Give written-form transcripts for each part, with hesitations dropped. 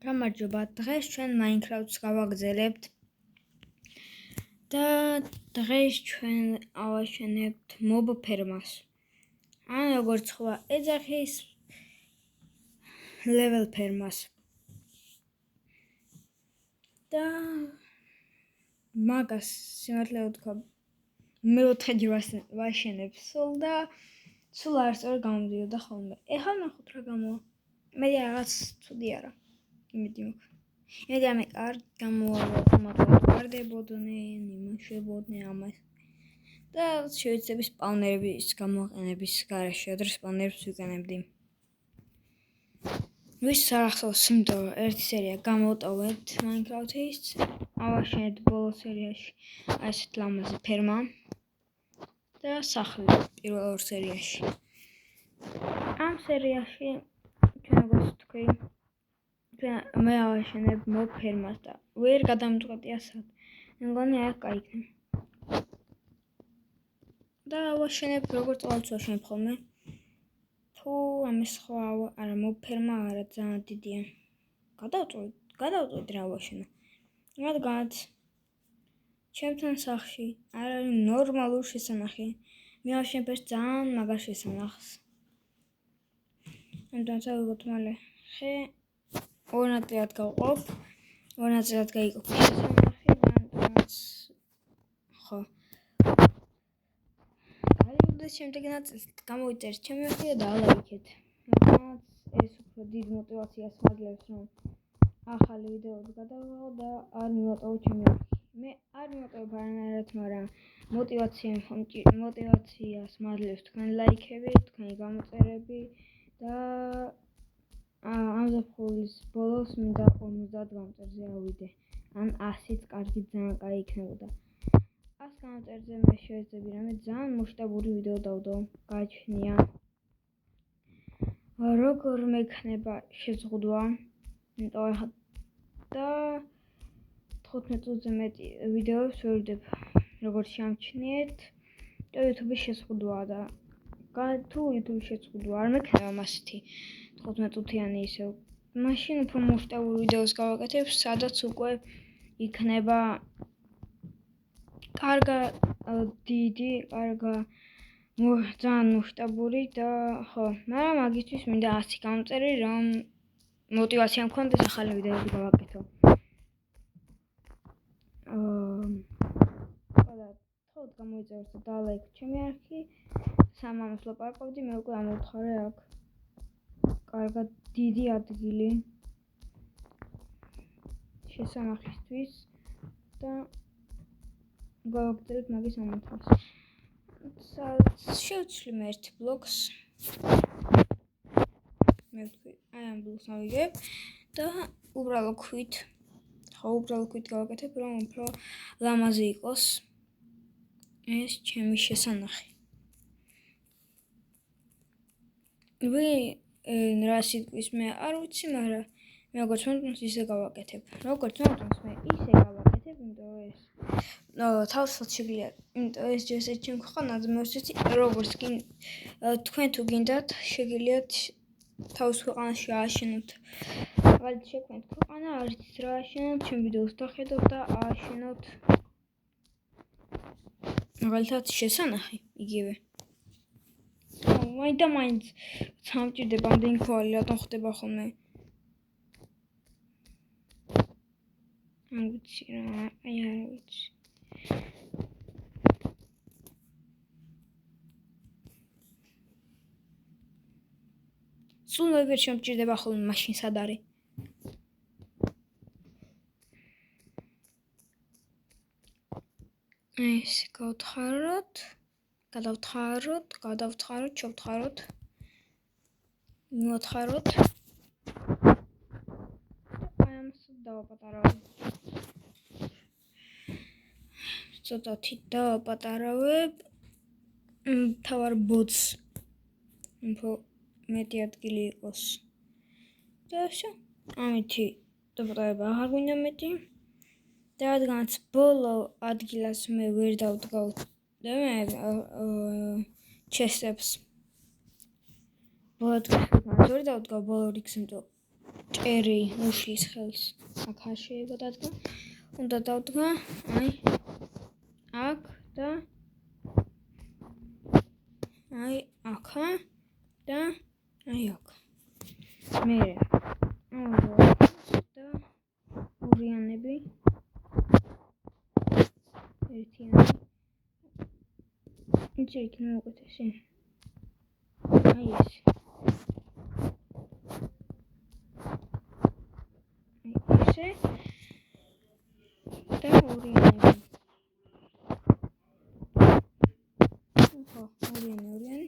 გამარჯობა, დღეს ჩვენ Minecraft-ს გავაგზავნებთ და დღეს ჩვენ ავაშენებთ mob ფერმას. ან როგორც სხვა ეძახის level ფერმას. და მაგას სიმართლე ვთქვა, მეოთხე ვაშენებ სულ და სულ არასწორად გამოდიოდა ხოლმე. ეხლა ნახოთ რა გამოვა. მე რაღაც ცუდი არა. იმედი მე კარგი გამოვა, ვარდებოდნენ, იმუშებოდნენ ამას. და შევეცდები სპაუნერების გამოყენების გარეშე, ადრე სპაუნერებს ვიყენებდი. ვის არახსოვს, იმიტომ ერთი სერია გამოვტოვეთ Minecraft-ის, ავაშენეთ ბოლო სერიაში ასეთ ლამაზი ფერმა და სახლი პირველ ორ სერიაში. ამ სერიაში ჩვენ როგორც ვთქვი, მე ავაშენებ mob ფერმას და ვერ გადამწყვეტი ასად. მეგონი აქ გაიქნება. და ავაშენებ როგორც ყოველთვის ვაშენებ ხოლმე. თუ ამის სხვა არა mob ფერმა არა ძალიან დიდია. გადავწყვეტ რა ვაშენო. რადგანაც ჩემთან სახლში არ არის ნორმალური შესანახი. მე ვაშენებ ერთ ძალიან მაგარ შესანახს. ამიტომ დავიღოთ მალე ხე ორ ნაწილად გავყოფ, ორ ნაწილად გაიყოფ შესანახი, რადგანაც ხო და შემდეგ ნაწილს გამოვიწერთ ჩემი ხე და დალაიქეთ. რადგანაც ეს უფრო დიდ мотивაციას მაძლევს, რომ ახალი ვიდეოები გადავიღო და არ მივატოვო ჩემი ხე. მე არ მივატოვებ არანაირად, მაგრამ мотивაციას მაძლევს თქვენი ლაიქები, თქვენი გამოწერები და ამ ზაფხულის ბოლოს მინდა 50 გამწერზე ავიდე. ან 100-იც კარგი ძალიან კაი იქნებოდა. 100 გამწერზე მე შევეძები რამე ძალიან მასშტაბური ვიდეო დავდო, გააჩნია. როგორ მექნება შეზღუდვა, იმიტომ ახლა და 15 წუთზე მეტი ვიდეოებს ვერვიდებ, როგორც შემჩნიეთ, და YouTube-ის შეზღუდვაა და თუ YouTube-ის შეზღუდვა არ მექნება მასეთი 15 წუთიანი ისევ, მაშინ უფრო მასშტაბურ ვიდეოს გავაკეთებ, სადაც უკვე იქნება კარგა დიდი, კარგა ძალიან მასშტაბური და ხო, მაგრამ მაგისთვის მინდა 100 გამწერი, რომ мотивация მქონდეს ახალი ვიდეოები გავაკეთო. თქო გამოიწერეთ და დალაიქეთ ჩემი არხი. სამამას ლაპარაკობდი, მე უკვე ამოვთხარე აქ. კარგად დიდი ადგილი შესანახისთვის და გავაგრძელებთ მაგის ამოთავს. შევცვლი მე ერთ ბლოკს. მე ვთქვი, აი ამ ბლოკს მოვიგებ და უბრალო ქვით გავაკეთებ, რომ უფრო ლამაზი იყოს ეს ჩემი შესანახი. რა სიტყვის მე არ ვიცი, მაგრამ მე როგორც მომწონს ისე გავაკეთებ. იმიტომ ეს თავისუფლად შეგიძლიათ, იმიტომ ეს ჯერ ესეთ ჩემ ქვეყანაზე მე ვცეცი, როგორც თქვენ თუ გინდათ შეგიძლიათ თავის ქვეყანაში ააშენოთ. მაგალითად შექმნით ქვეყანა, არ იცით რა ააშენოთ, ჩემ ვიდეოს დახედოთ და ააშენოთ მაგალითად შესანახი იგივე. მაინც სამჭირდება ამდენი ხვალი, რატომ ხდება ხოლმე? არ ვიცი რა, არ ვიცი. სულ ვერ შემჭირდება ხოლმე, მაშინ სად არის? ეს გავთხაროთ, შევთხაროთ, მივთხაროთ. აი ამას დავაპატარავებ. ცოტათი დავაპატარავებ. თავარ ბოც უფრო მეტი ადგილი იყოს. და всё. ამითი დაპატარება აღარ გვინდა მეტი. და რადგანაც ბოლო ადგილას მე ვერ დავდგავ და მე ჩესებს ბოლო ადგილას ვერ დავდგავ ბოლო რიგს, იმიტომ ჭერი უშლის ხელს აქ არ შეიძლება დადგა. უნდა დავდგა აი აქ და აი აქა და აი აქ. მე და ორიანები ერთიანი იცი იქ მოვუკეთესი აი ეს ესე და ორიანები ორიანი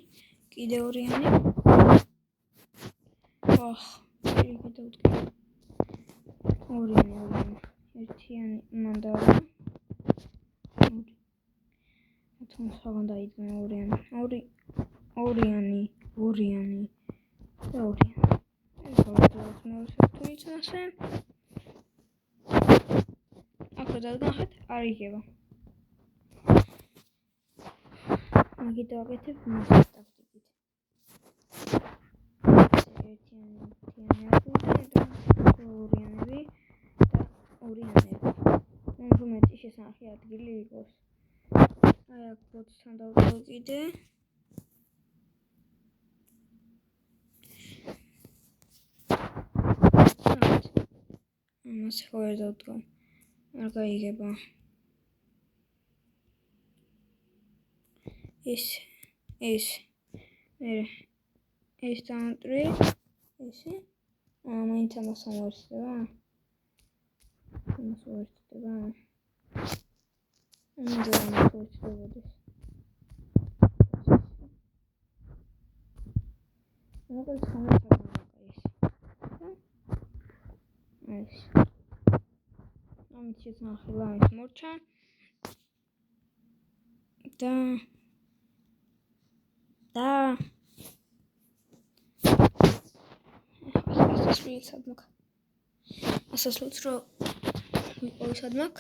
კიდე ორიანი იგი დავდგა ორიანი ერთიანი მანდავა თუმცა დაიდგა ორიანი ორიანი და ორიანი თუ იცნასე აქ დაგახეთ არ იგება მაგით დავაკეთებ მასის ტაქტიკით ერთიანი და ორიანები და ორიანები რომ მეტი შესანახი ადგილი იყოს აი აქ ბოთთან დავდგა კიდე ამას ხო ვერ დავდგა არ გაიგება ეს ეს დამტვრი ესე მაინც ამას ამოვერცხდება ამას ვერცხდება მინდა ამას ვერცხდებოდეს როგორც ეს ამით შესანახი ლამის მორჩა და ასასვლელს რო ვიყავი სადმაკ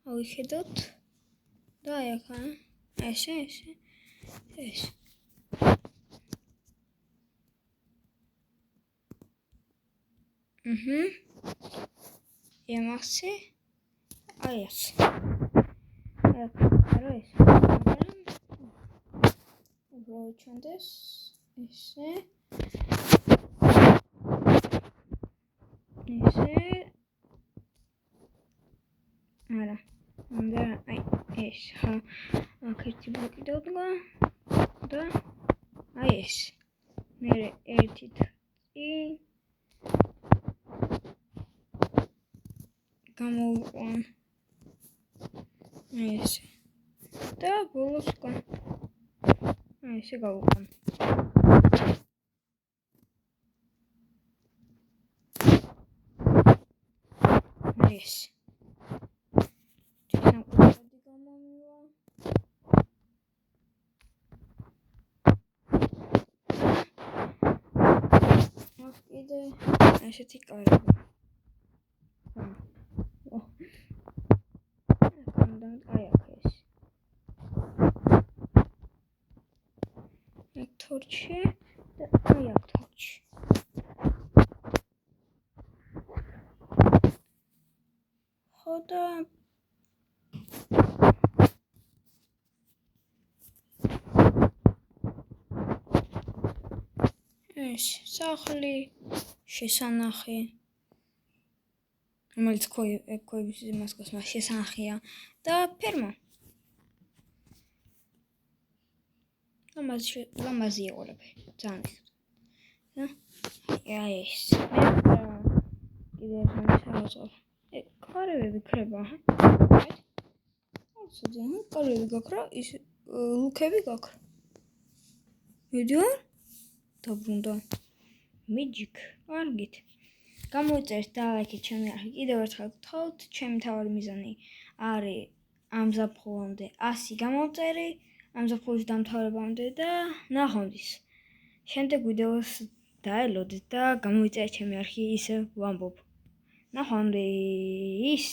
ავიხედოთ და აი აქ ესე ემახსი აი ეს არა ეს უბრალოდ ესე არა უნდა აი ეს აქ ერთი ბლოკი დავდგა და აი ეს მე ერთი წინ გამოვიყვან ესე და ბოლოს უკან ესე გავუყვან ეს ჩანაკუთრებდი გამომივა აქ კიდე ესეთი კარება აი აქ ეს აქ თორჩი და აი აქ თორჩი ხოდა ეს სახლი შესანახი რომელიც ქოების მასკოს შესანახია და ფერმა ლამაზი ეყოლები ძალიან აი ეს კიდე სამსავსო კარებები ქრება კარებები გაქრა ის ლუკები გაქრა მიდიარ დაბრუნდა მიჯიკ კარგით გამოიწერეთ და ლაიქით ჩემი არხი კიდევ ერთხელ გთხოვთ ჩემი მთავარი მიზანი არის ამ ზაფხულამდე 100 გამოვწერი ამ ზაფხულის დამთავრებამდე და ნახვამდის შემდეგ ვიდეოს დაელოდეთ და გამოიწერეთ ჩემი არხი ისე ვამბობ ნახვამდის